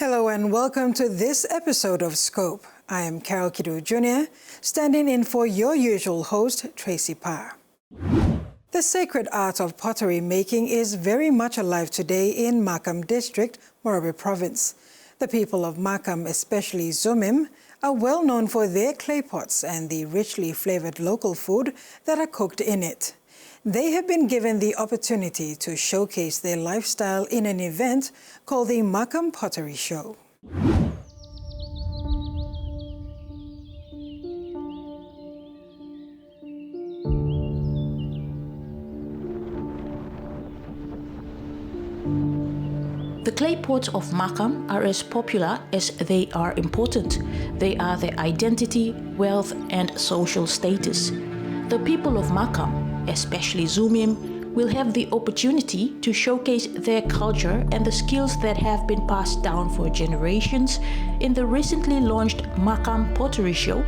Hello and welcome to this episode of Scope. I am Carol Kidu Jr., standing in for your usual host, Tracy Parr. The sacred art of pottery making is very much alive today in Markham District, Morobe Province. The people of Markham, especially Zumim, are well known for their clay pots and the richly flavoured local food that are cooked in it. They have been given the opportunity to showcase their lifestyle in an event called the Markham Pottery Show. The clay pots of Markham are as popular as they are important. They are their identity, wealth, and social status. The people of Markham, especially Zumim, will have the opportunity to showcase their culture and the skills that have been passed down for generations in the recently launched Markham Pottery Show,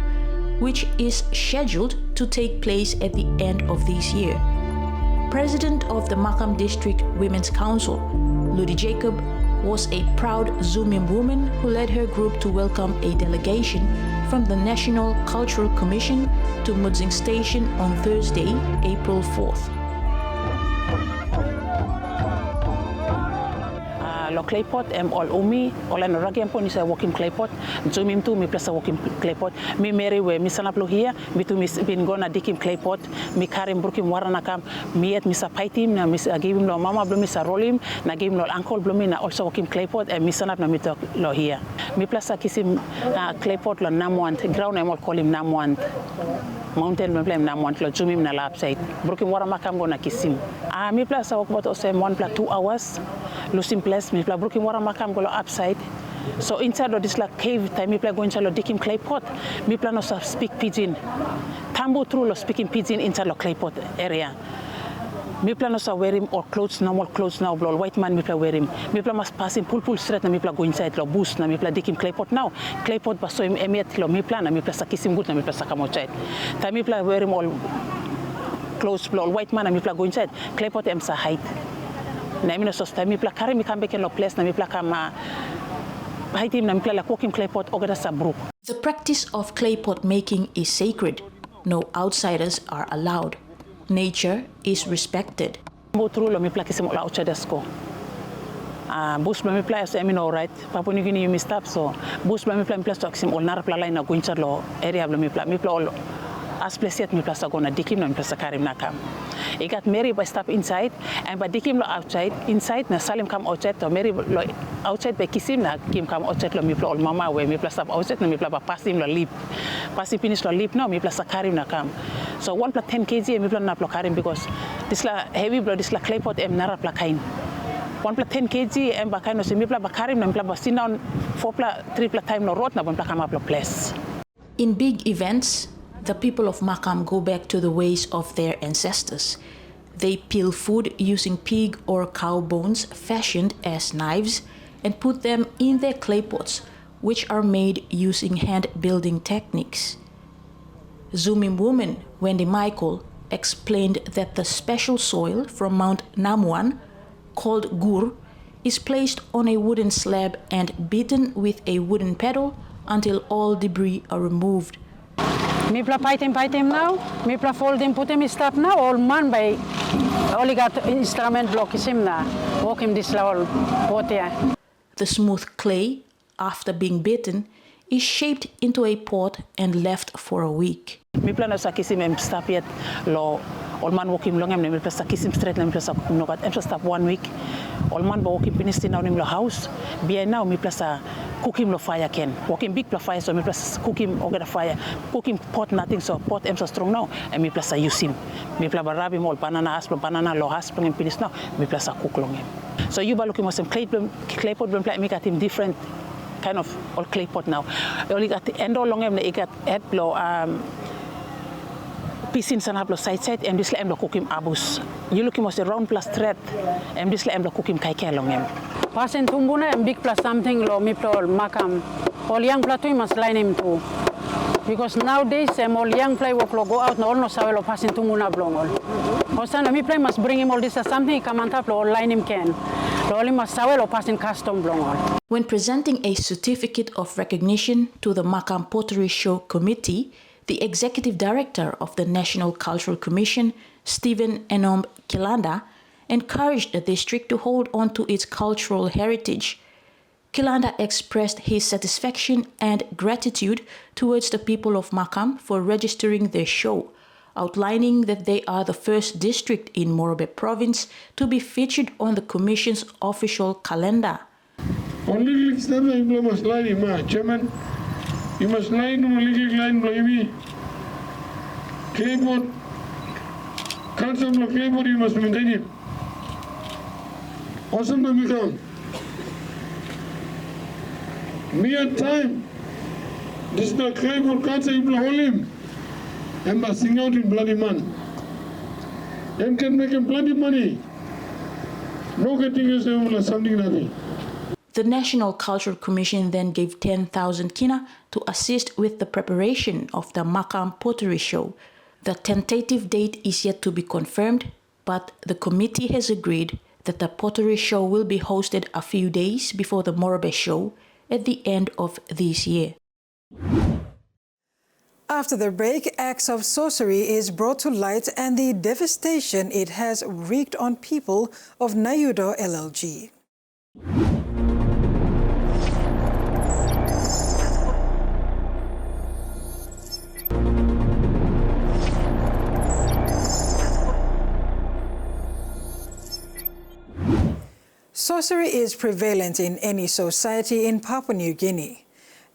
which is scheduled to take place at the end of this year. President of the Markham District Women's Council, Ludi Jacob, was a proud Zumim woman who led her group to welcome a delegation from the National Cultural Commission to Mudzing Station on Thursday, April 4th. Lo clay pot all umi all an ragi ampon is a walking clay pot Zumim tu mi plus a walking clay pot mi meri we mi sanaplo here mi tu mis bin gona dikim clay pot mi karim brukim warana kam mi et misa paitim na mis give him lo mama blomi sa rolim na give him lo uncle blomi na also walking clay pot and mi sanap na mi to lo here mi plus a kisim clay pot lo namwant ground I call him namwant mountain me blame namwant lo Zumim na lap side brukim warama kam gona kisim mi plus a walk about also 1 plus 2 hours losing place mi play broken water makam go upside so inside of this like cave time mi play go inside lo dikim clay pot mi plan no speak pidgin tambo through lo speaking pidgin inside lo clay pot area mi plan no wear him or clothes normal clothes now blow white man mi play wear him mi plan must pass him pull straight na mi play go inside lo boost na mi play dikim clay pot now clay pot baso him emiet lo mi plan na mi play sakisim good na mi play sakam outside time mi play wear him all clothes blow white man na mi play go inside clay pot em sa height na mi no so sta mi pla kare mi kambe ken lo place na mi pla kama haitim na mi pla la kokim clay pot ogada sa brook. The practice of clay pot making is sacred. No outsiders are allowed. Nature is respected. Mo tru lo mi pla kisim la outsiders ko. Bus lo mi pla so mi no right. Papua New Guinea mi stop so bus lo mi pla to kisim ol nar pla line na guncha lo area lo mi pla all as place mi pla gona dikim na mi pla karim na kam. I got married by stop inside and by dikim lo outside inside na salim come outside to marry lo outside by kisim na kim come outside lo mi pla all mama we mi pla stop outside na mi pla ba passim lo lip passim finish lo lip no mi pla karim na kam so 1 plus 10 kg mi pla na pla karim because this la heavy blood this la clay pot em nara pla kain 1 plus 10 kg em ba kain no mi pla ba karim na mi pla ba sit down 4 plus 3 plus time no rot na pla kama pla place. In big events, the people of Markham go back to the ways of their ancestors. They peel food using pig or cow bones fashioned as knives and put them in their clay pots, which are made using hand-building techniques. Zumim woman Wendy Michael explained that the special soil from Mount Namuan, called gur, is placed on a wooden slab and beaten with a wooden pedal until all debris are removed. Mi pla paitim now, mi pla fold him, put him stop now, all man by only got instrument block him na, walk him this level, pot yeah. The smooth clay, after being beaten, is shaped into a pot and left for a week. Mi pla no sakisim em stop yet lo all man walk him long em mi pla sakisim straight na mi pla sakum no gat em stop 1 week. All man ba walk him finish now him lo house. Be now mi pla sa cook him lo fire can walk him big fire so me plus cook him over the fire cook him pot nothing so pot em so strong now and me plus use him me plus rub him all banana asplo banana lo asplo him finish now me plus cook long him so you ba looking at some clay pot me got him different kind of all clay pot now only got the end all long him they got head blow pisin sana blow side and this em lo cook him abus you looking at the round plus thread and this em lo cook him kai long him Posin tumbuna and big plus something lo mi pro makam. All young platu must line him too. Because nowadays all young play work go out no sawelo Posin tumbuna blongol. Osana mi play must bring him all this as something come on top or line him can. Loli masawe lo pasin custom blongol. When presenting a certificate of recognition to the Markham Pottery Show committee, the executive director of the National Cultural Commission, Stephen Enom Kilanda, encouraged the district to hold on to its cultural heritage. Kilanda expressed his satisfaction and gratitude towards the people of Markham for registering their show, outlining that they are the first district in Morobe Province to be featured on the Commission's official calendar. Only you must lie, Chairman. You must lie to the legal line, baby. Claymore, Council of Claymore, you must maintain it. Awesome to become. Me at time. This is the Claymore Council, you will hold him. And must sing out in bloody man. And can make him bloody money. No getting yourself or something nothing. The National Cultural Commission then gave 10,000 kina to assist with the preparation of the Markham Pottery Show. The tentative date is yet to be confirmed, but the committee has agreed that the Pottery Show will be hosted a few days before the Morobe Show at the end of this year. After the break, acts of sorcery is brought to light and the devastation it has wreaked on people of Nayudo LLG. Sorcery is prevalent in any society in Papua New Guinea.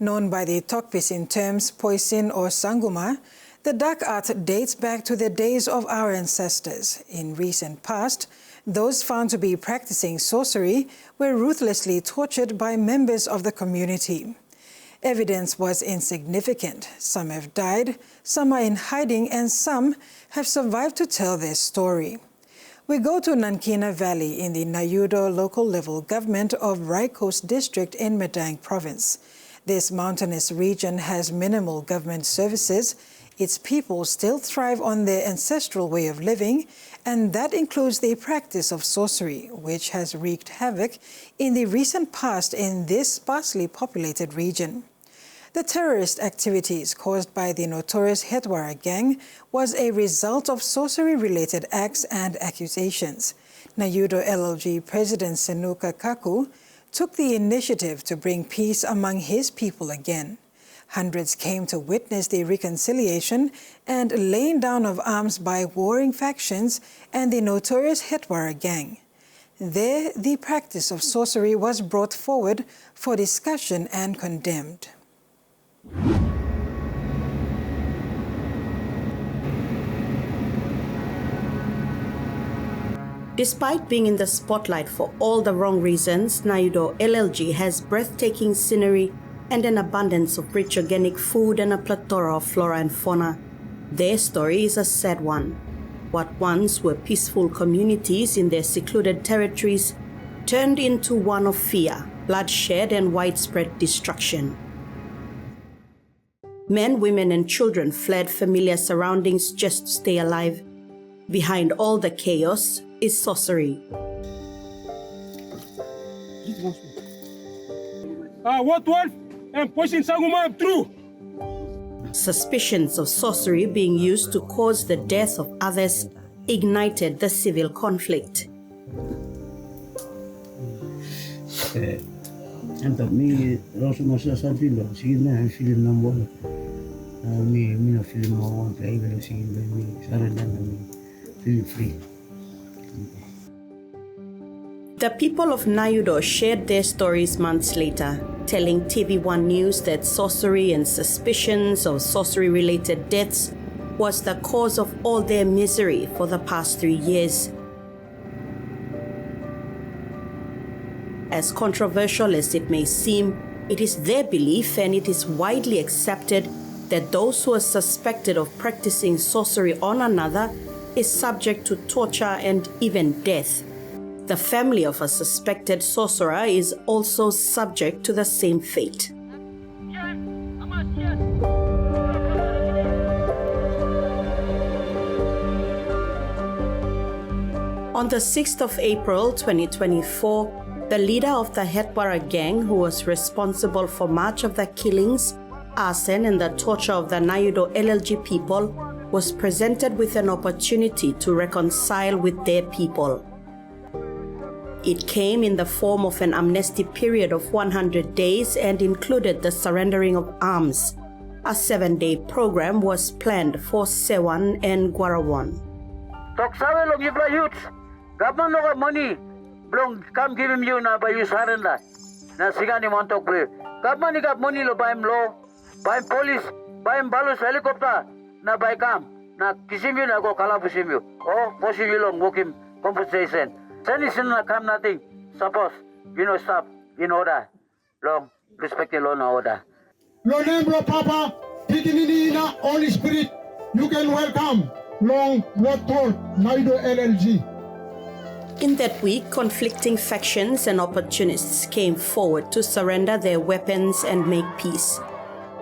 Known by the Tok Pisin terms Posin or Sanguma, the dark art dates back to the days of our ancestors. In recent past, those found to be practicing sorcery were ruthlessly tortured by members of the community. Evidence was insignificant. Some have died, some are in hiding, and some have survived to tell their story. We go to Nankina Valley in the Nayudo local level government of Rai Coast District in Madang Province. This mountainous region has minimal government services. Its people still thrive on their ancestral way of living, and that includes the practice of sorcery, which has wreaked havoc in the recent past in this sparsely populated region. The terrorist activities caused by the notorious Hetwara gang was a result of sorcery-related acts and accusations. Nayudo LLG President Senuka Kaku took the initiative to bring peace among his people again. Hundreds came to witness the reconciliation and laying down of arms by warring factions and the notorious Hetwara gang. There, the practice of sorcery was brought forward for discussion and condemned. Despite being in the spotlight for all the wrong reasons, Nayudo LLG has breathtaking scenery and an abundance of rich organic food and a plethora of flora and fauna. Their story is a sad one. What once were peaceful communities in their secluded territories turned into one of fear, bloodshed, and widespread destruction. Men, women, and children fled familiar surroundings just to stay alive. Behind all the chaos is sorcery. What wolf and Posin Sanguma true? Suspicions of sorcery being used to cause the death of others ignited the civil conflict. The people of Nayudo shared their stories months later, telling TVWAN News that sorcery and suspicions of sorcery-related deaths was the cause of all their misery for the past 3 years. As controversial as it may seem, it is their belief and it is widely accepted that those who are suspected of practicing sorcery on another is subject to torture and even death. The family of a suspected sorcerer is also subject to the same fate. On the 6th of April 2024, The leader of the Hetwara gang, who was responsible for much of the killings, arson, and the torture of the Nayudo LLG people, was presented with an opportunity to reconcile with their people. It came in the form of an amnesty period of 100 days and included the surrendering of arms. A 7-day program was planned for Sewan and Gwarawan. Toksawe long yibla youths, government no got money, blong come give him you na by you surrender. Na sigani montok bre. Government got money lo buy him law, buy him police, buy him balus helicopter, na buy kam, na kisim you na go kalapusim you. Oh, posim you long work him compensation. Then is not come nothing. Suppose you know stop in order. Long respect the law and order. Lo name lo Papa, Pikinini na Holy Spirit, you can welcome long what told Naido LLG. In that week, conflicting factions and opportunists came forward to surrender their weapons and make peace.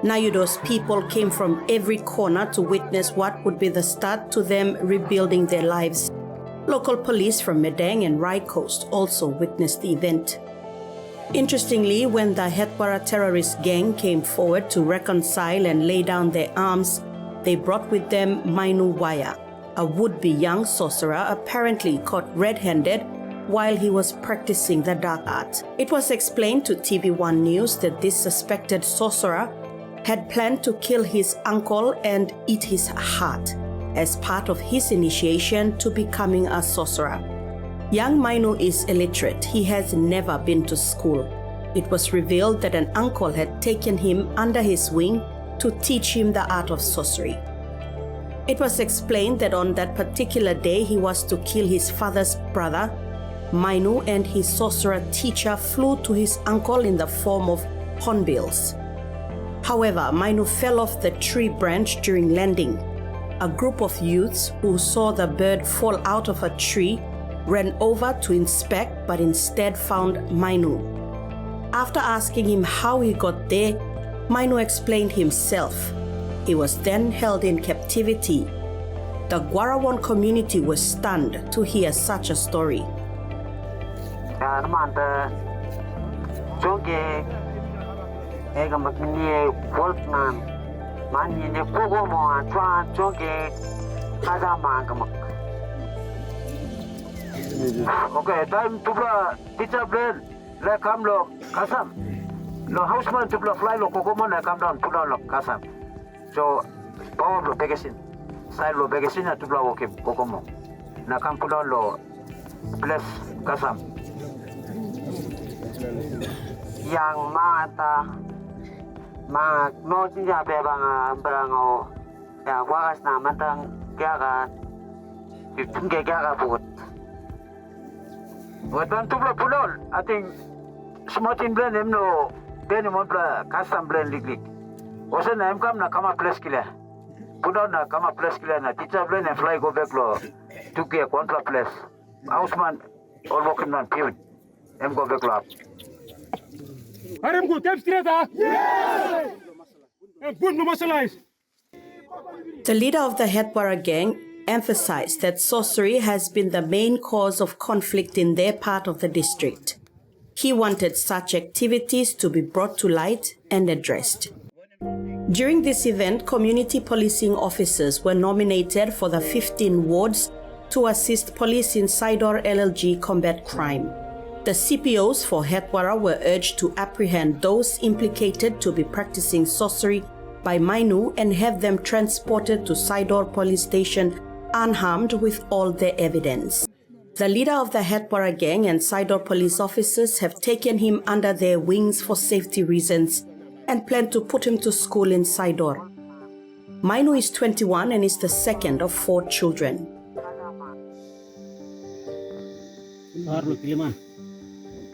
Nayudo's people came from every corner to witness what would be the start to them rebuilding their lives. Local police from Medang and Rai Coast also witnessed the event. Interestingly, when the Hetwara terrorist gang came forward to reconcile and lay down their arms, they brought with them Mainu Waya, a would-be young sorcerer apparently caught red-handed while he was practicing the dark art. It was explained to TVWAN News that this suspected sorcerer had planned to kill his uncle and eat his heart as part of his initiation to becoming a sorcerer. Young Mainu is illiterate. He has never been to school. It was revealed that an uncle had taken him under his wing to teach him the art of sorcery. It was explained that on that particular day he was to kill his father's brother. Mainu and his sorcerer teacher flew to his uncle in the form of hornbills. However, Mainu fell off the tree branch during landing. A group of youths who saw the bird fall out of a tree ran over to inspect but instead found Mainu. After asking him how he got there, Mainu explained himself. He was then held in captivity. The Gwarawan community was stunned to hear such a story. Okay, time to bla teacher blend. Let come lo kasam. Lo houseman to bla fly lo kokomo na come down put down lo kasam. So power lo begasin. Side lo begasin na to bla wokim kokomo. Na come put down lo bless kasam. Yang mata ma no jinja bebang berango ya wagas na matang kaya ka kaya buat. Watan tubla pulol, ating smotin blend emno deni monpla custom blend liklik. Osa na emkam na kama plus kila. Pulol na kama plus kila na teacher blend and fly go back lo tukia kontra plus. Houseman all walking man pion. Em go back lo up. Arem go tap straight ah. Yes. Good no masalize. The leader of the Hetwara gang emphasized that sorcery has been the main cause of conflict in their part of the district. He wanted such activities to be brought to light and addressed. During this event, community policing officers were nominated for the 15 wards to assist police in Sidor LLG combat crime. The CPOs for Hetwara were urged to apprehend those implicated to be practicing sorcery by Mainu and have them transported to Sidor police station unharmed with all their evidence. The leader of the Hetwara gang and Sidor police officers have taken him under their wings for safety reasons and plan to put him to school in Sidor. Mainu is 21 and is the second of 4 children.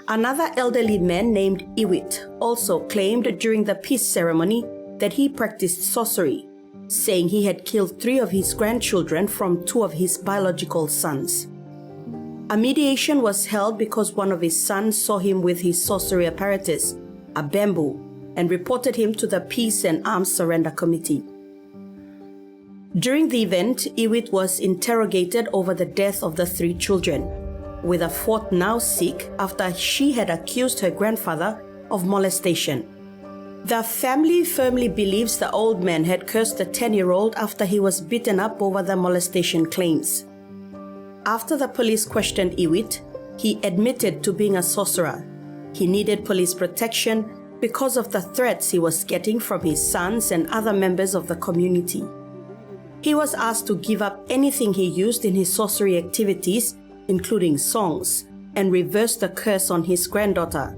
Another elderly man named Iwit also claimed during the peace ceremony that he practiced sorcery, saying he had killed 3 of his grandchildren from 2 of his biological sons. A mediation was held because one of his sons saw him with his sorcery apparatus, a bamboo, and reported him to the Peace and Arms Surrender Committee. During the event, Iwit was interrogated over the death of the 3 children. with a fourth now sick after she had accused her grandfather of molestation. The family firmly believes the old man had cursed the 10-year-old after he was beaten up over the molestation claims. After the police questioned Iwit, he admitted to being a sorcerer. He needed police protection because of the threats he was getting from his sons and other members of the community. He was asked to give up anything he used in his sorcery activities, including songs, and reverse the curse on his granddaughter.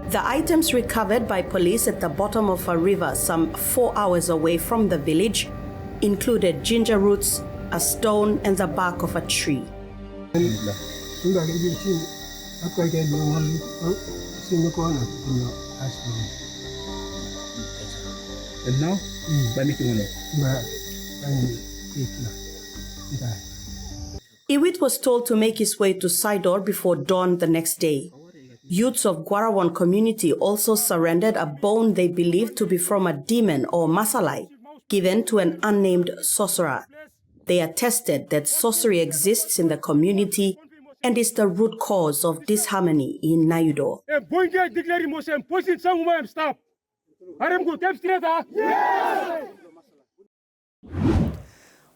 The items recovered by police at the bottom of a river some 4 hours away from the village included ginger roots, a stone, and the bark of a tree. And now, by making money. Iwit was told to make his way to Sidor before dawn the next day. Youths of Gwarawan community also surrendered a bone they believed to be from a demon or masalai, given to an unnamed sorcerer. They attested that sorcery exists in the community and is the root cause of disharmony in Nayudo.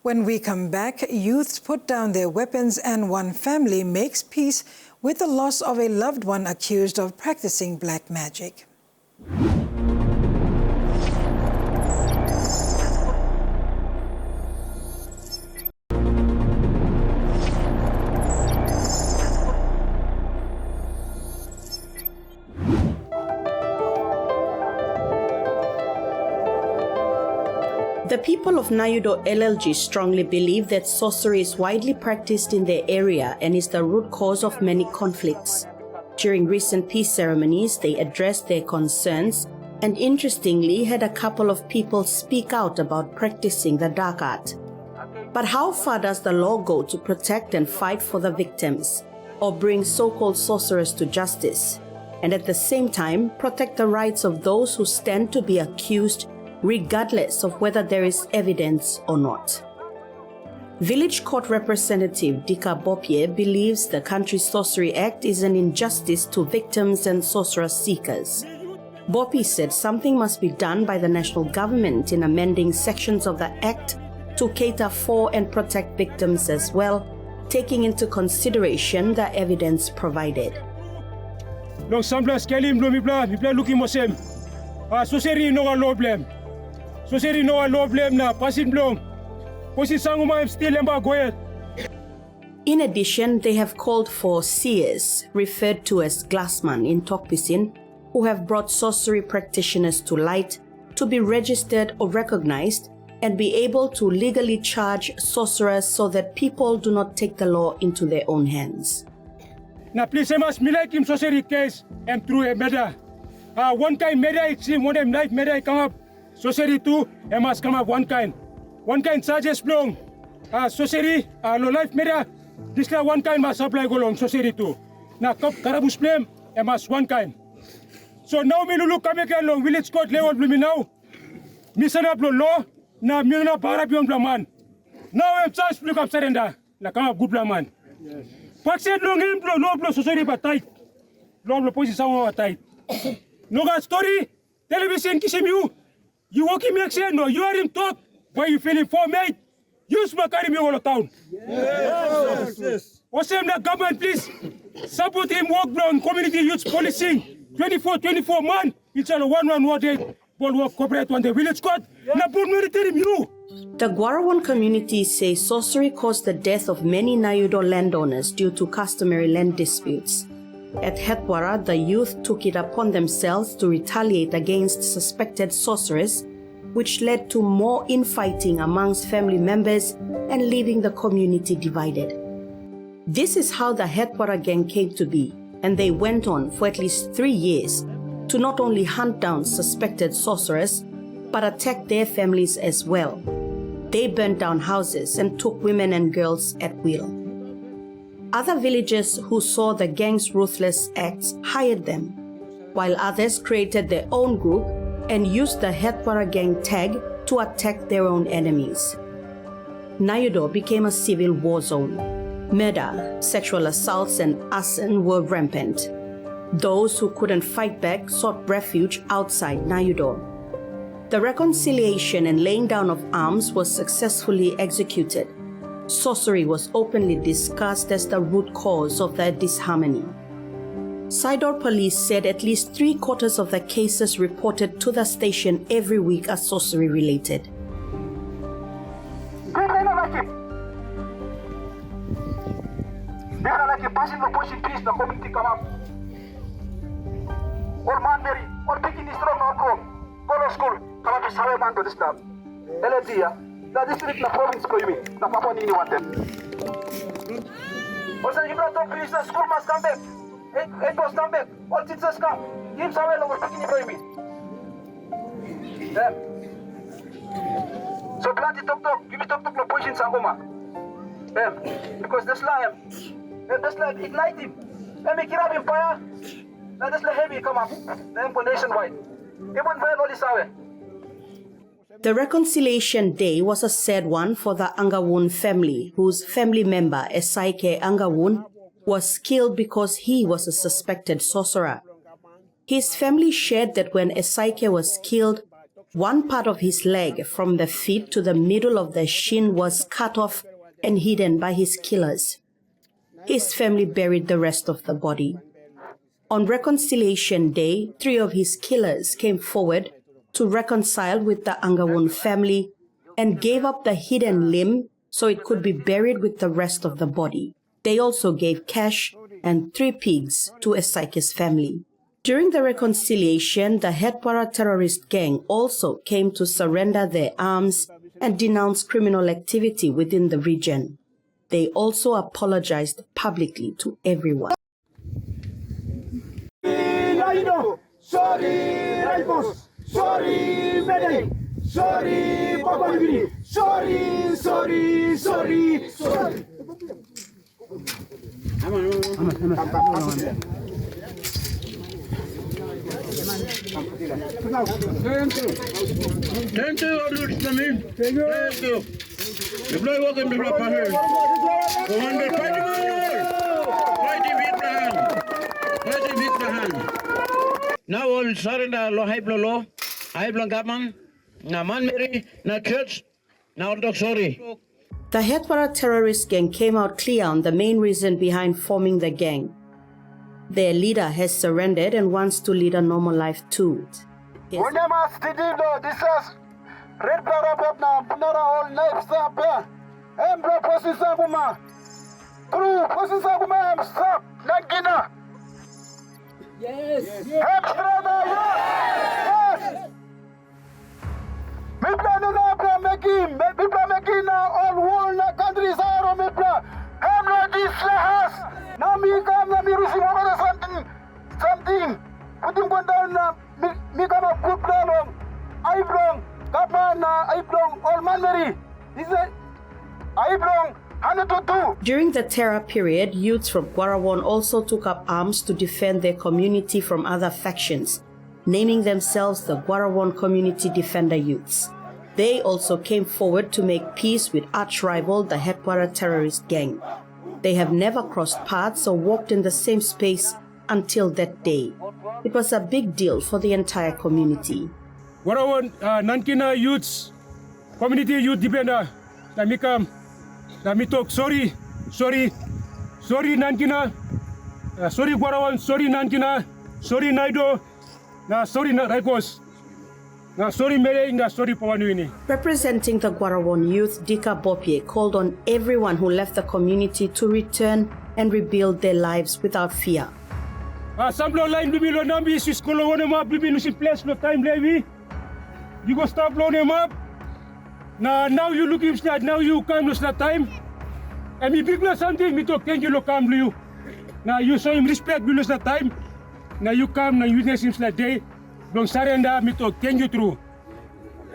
When we come back, youths put down their weapons and one family makes peace with the loss of a loved one accused of practicing black magic. The people of Nayudo LLG strongly believe that sorcery is widely practiced in their area and is the root cause of many conflicts. During recent peace ceremonies, they addressed their concerns and interestingly had a couple of people speak out about practicing the dark art. But how far does the law go to protect and fight for the victims, or bring so-called sorcerers to justice, and at the same time protect the rights of those who stand to be accused regardless of whether there is evidence or not? Village Court Representative Dika Bopie believes the country's Sorcery Act is an injustice to victims and sorcerer seekers. Bopie said something must be done by the national government in amending sections of the Act to cater for and protect victims as well, taking into consideration the evidence provided. Long sambla skelim lo mi bla looking mosem. Sorcery no law blame. Sorcery no law blame na Posin blong. Posin Sanguma still emba goyet. In addition, they have called for seers, referred to as glassman in Tok Pisin, who have brought sorcery practitioners to light, to be registered or recognized and be able to legally charge sorcerers so that people do not take the law into their own hands. Na please emas milai kim sorcery case and through a meda. One kind meda it seem one time life meda come up. Sorcery too emas come up one kind. One kind charges blong. Sorcery lo life meda. This la one kind must apply go long sorcery too. Na kap karabus blame emas one kind. So now me look come again long village court level blue me now. Misana blo law na milna para beyond blaman. Now I'm charged blue up surrender. Na come up good blaman. Paxet long him blo no blo sorcery but tight. Long blo Posin Sanguma tight. No got story. Television kisim you. You walking me action no. You are him talk. Why you feeling for mate? Use my carry me all the town. Yes. What's him the government please? Support him work on community youth policing. 24 man. It's all 118. Ball work corporate on the village court. Na put military you. The Gwarawan community say sorcery caused the death of many Nayudo landowners due to customary land disputes. At Hetwara, the youth took it upon themselves to retaliate against suspected sorcerers, which led to more infighting amongst family members and leaving the community divided. This is how the Hetwara gang came to be, and they went on for at least 3 years to not only hunt down suspected sorcerers, but attack their families as well. They burned down houses and took women and girls at will. Other villagers who saw the gang's ruthless acts hired them, while others created their own group and used the Hetwara gang tag to attack their own enemies. Nayudo became a civil war zone. Murder, sexual assaults, and arson were rampant. Those who couldn't fight back sought refuge outside Nayudo. The reconciliation and laying down of arms was successfully executed. Sorcery was openly discussed as the root cause of the disharmony. Saidor police said at least 3/4 of the cases reported to the station every week are sorcery-related. The district na province ko yumi, na Papua New Guinea wanted. Also, you brought up the school must come back. It was come back. All teachers come. Give some well over picking for me. So plenty talk. Give me talk no Posin Sanguma. Because that's like ignite him. Make it up in fire. Now that's like heavy come up. Then for nationwide. Even well all this away. The Reconciliation Day was a sad one for the Angawun family, whose family member, Esaike Angawun, was killed because he was a suspected sorcerer. His family shared that when Esaike was killed, one part of his leg from the feet to the middle of the shin was cut off and hidden by his killers. His family buried the rest of the body. On Reconciliation Day, 3 of his killers came forward to reconcile with the Angawun family and gave up the hidden limb so it could be buried with the rest of the body. They also gave cash and 3 pigs to Esaike's family. During the reconciliation, the Hetwara terrorist gang also came to surrender their arms and denounce criminal activity within the region. They also apologized publicly to everyone. Sorry, Mede. Sorry, Papua New Guinea. Sorry. Thank you, Zumim. Thank you. The boy walking before Papua. Fighting with the hand. Now all surrender lo high blow. I belong Gapman, na Manmeri, na church, now dog sorry. The Hetwara terrorist gang came out clear on the main reason behind forming the gang. Their leader has surrendered and wants to lead a normal life too. This is red blood up now, Punara all knives up here. Embra Posin Sanguma. True, Posin Sanguma, I'm stop, Nagina. Yes. Brother, yes. Mipla no na all whole na countries are mipla. Hamna dislahas. Na mi kam na mi rusi mo something. Putin go down na mi kam a good long. I belong. Kapman na I belong all manmeri. Is it I belong. During the terror period, youths from Guarawan also took up arms to defend their community from other factions, naming themselves the Guarawan Community Defender Youths. They also came forward to make peace with arch-rival the Hetwara terrorist gang. They have never crossed paths or walked in the same space until that day. It was a big deal for the entire community. Guarawan Nankina Youths, Community Youth Defender, Namikam. Kami talk sorry Nankina, sorry Guarawan, sorry Nankina, sorry Naido, sorry Raikos, sorry Mede, sorry Papua New Guinea. Representing the Guarawan youth, Dika Bopie called on everyone who left the community to return and rebuild their lives without fear. Sample line bibi lo nambi siskolo wona map bibi no si place no time levi. You go stop blow them up. Now you looking start, now you come to that time. And me big something, me talk thank you lo come to you. Now you show him respect below that time. Now you come, now you witness him that day. Don't surrender, me talk thank you through.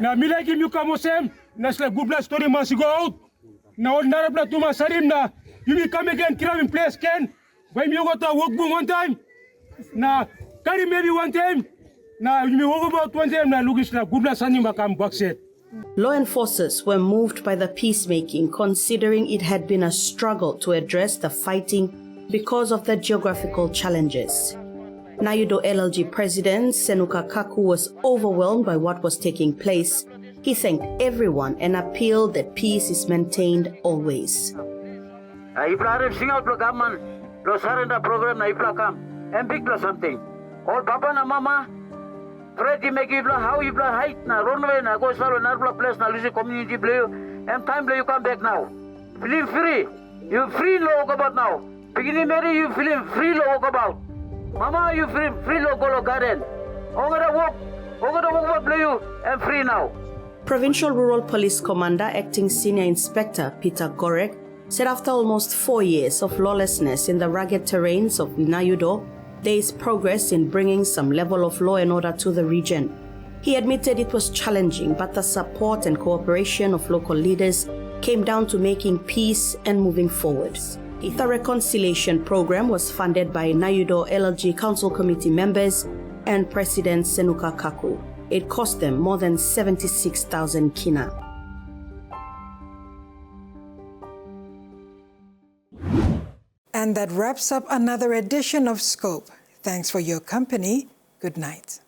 Now me like him, you come Osem. Now it's like good blood story must go out. Now all blood to my sarim na. You will come again, kill him in place, Ken. When you go to work boom one time. Now carry maybe one time. Now you may walk about one time, now look it's like good blood sending back come back set. Law enforcers were moved by the peacemaking, considering it had been a struggle to address the fighting because of the geographical challenges. Nayudo LLG President Senuka Kaku was overwhelmed by what was taking place. He thanked everyone and appealed that peace is maintained always. If sing out government, lo surrender program na ifla come and big lo something. All papa na mama, Freddy make ifla how ifla height na runway na go salo na place na lusi community blue and time you come back now. Feeling free, you free lo walk about now. Beginning Mary, you feeling free lo walk about. Mama, you free lo go lo garden. Ogada walk about blue and free now. Provincial Rural Police Commander Acting Senior Inspector Peter Gorek said after almost 4 years of lawlessness in the rugged terrains of Nayudo, there is progress in bringing some level of law and order to the region. He admitted it was challenging, but the support and cooperation of local leaders came down to making peace and moving forward. The reconciliation program was funded by Nayudo LLG Council Committee members and President Senuka Kaku. It cost them more than 76,000 kina. And that wraps up another edition of Scope. Thanks for your company. Good night.